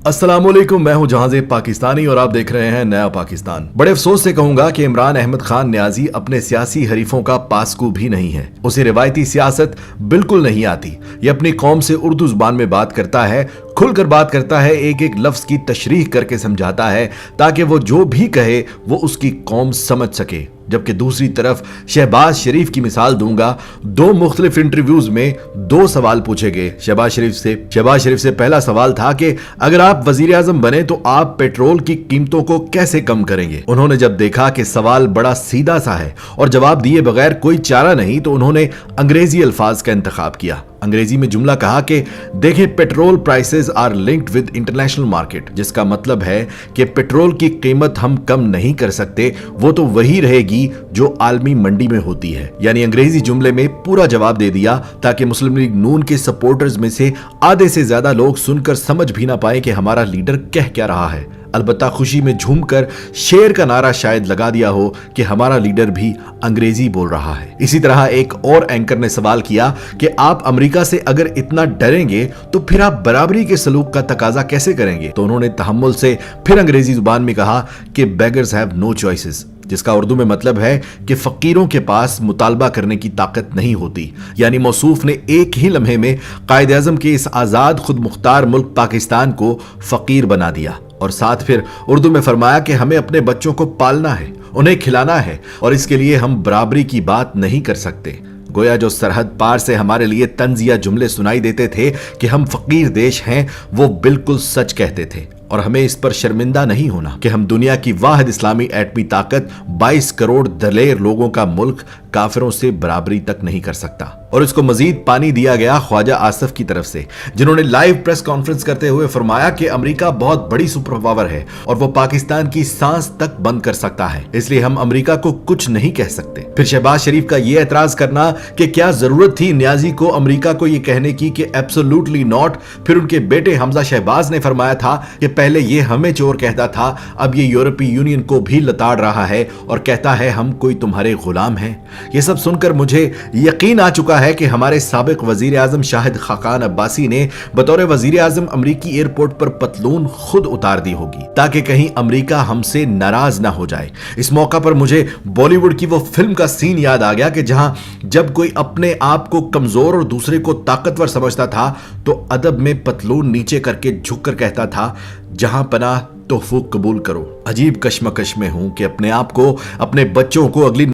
अस्सलाम वालेकुम, मैं हूं जहांज़ेब पाकिस्तानी और आप देख रहे हैं नया पाकिस्तान। बड़े अफसोस से कहूंगा कि इमरान अहमद खान न्याजी अपने सियासी हरीफों का पासकू भी नहीं है। उसे रिवायती सियासत बिल्कुल नहीं आती। ये अपनी कौम से उर्दू जुबान में बात करता है, खुलकर बात करता है, एक एक लफ्ज की तशरीह करके समझाता है ताकि वो जो भी कहे वो उसकी कौम समझ सके। जबकि दूसरी तरफ शहबाज शरीफ की मिसाल दूंगा। दो मुख्तलिफ इंटरव्यूज में दो सवाल पूछे गए शहबाज शरीफ से पहला सवाल था कि अगर आप वजीर आजम बने तो आप पेट्रोल की कीमतों को कैसे कम करेंगे। उन्होंने जब देखा कि सवाल बड़ा सीधा सा है और जवाब दिए बगैर कोई चारा नहीं, तो उन्होंने अंग्रेजी अल्फाज का इंतखाब किया। अंग्रेजी में जुमला कहा कि देखें, petrol prices are linked with international market, जिसका मतलब है कि पेट्रोल की कीमत हम कम नहीं कर सकते, वो तो वही रहेगी जो आलमी मंडी में होती है। यानी अंग्रेजी जुमले में पूरा जवाब दे दिया ताकि मुस्लिम लीग नून के सपोर्टर्स में से आधे से ज्यादा लोग सुनकर समझ भी ना पाए कि हमारा लीडर कह क्या रहा है। अलबत्ता खुशी में झूमकर शेर का नारा शायद लगा दिया हो कि हमारा लीडर भी अंग्रेजी बोल रहा है। इसी तरह एक और एंकर ने सवाल किया कि आप अमेरिका से अगर इतना डरेंगे तो फिर आप बराबरी के सलूक का तकाजा कैसे करेंगे। तो उन्होंने तहम्मुल से फिर अंग्रेजी जुबान में कहा कि बेगर्स हैव नो चॉइसेस, जिसका उर्दू में मतलब है कि फकीरों के पास मुतालबा करने की ताकत नहीं होती। यानी मौसूफ ने एक ही लम्हे में कायद आज़म के इस आजाद खुद मुख्तार मुल्क पाकिस्तान को फकीर बना दिया और साथ फिर उर्दू में फरमाया कि हमें अपने बच्चों को पालना है, उन्हें खिलाना है और इसके लिए हम बराबरी की बात नहीं कर सकते। गोया जो सरहद पार से हमारे लिए तंजिया जुमले सुनाई देते थे कि हम फकीर देश हैं, वो बिल्कुल सच कहते थे और हमें इस पर शर्मिंदा नहीं होना कि हम दुनिया की वाहिद इस्लामी एटमी ताकत 22 करोड़ दलेर लोगों का मुल्क काफिरों से बराबरी तक नहीं कर सकता। और इसको मजीद पानी दिया गया ख्वाजा आसिफ की तरफ से, जिन्होंने लाइव प्रेस कॉन्फ्रेंस करते हुए फरमाया कि अमेरिका बहुत बड़ी सुपर पावर है और वो पाकिस्तान की सांस तक बंद कर सकता है, इसलिए हम अमेरिका को कुछ नहीं कह सकते। फिर शहबाज शरीफ का यह एतराज करना कि क्या जरूरत थी न्याजी को अमेरिका को यह कहने की कि एब्सोल्युटली नॉट। फिर उनके बेटे हमजा शहबाज ने फरमाया था कि पहले ये हमें चोर कहता था, अब ये यूरोपीय यूनियन को भी लताड़ रहा है और कहता है हम कोई तुम्हारे गुलाम हैं। ये सब सुनकर मुझे यकीन आ चुका है कि हमारे साबिक वजीर आजम शाहिद खाकान अब्बासी ने बतौर वजीर आजम अमरीकी एयरपोर्ट पर पतलून खुद उतार दी होगी ताकि कहीं अमरीका हमसे नाराज ना हो जाए। इस मौका पर मुझे बॉलीवुड की वो फिल्म का सीन याद आ गया कि जहां जब कोई अपने आप को कमजोर और दूसरे को ताकतवर समझता था तो अदब में पतलून नीचे करके झुककर कहता था, जहां पनाह तोहफूक कबूल करो। अजीब कश्मकश में हूं कि अपने आप को, अपने बच्चों को अगली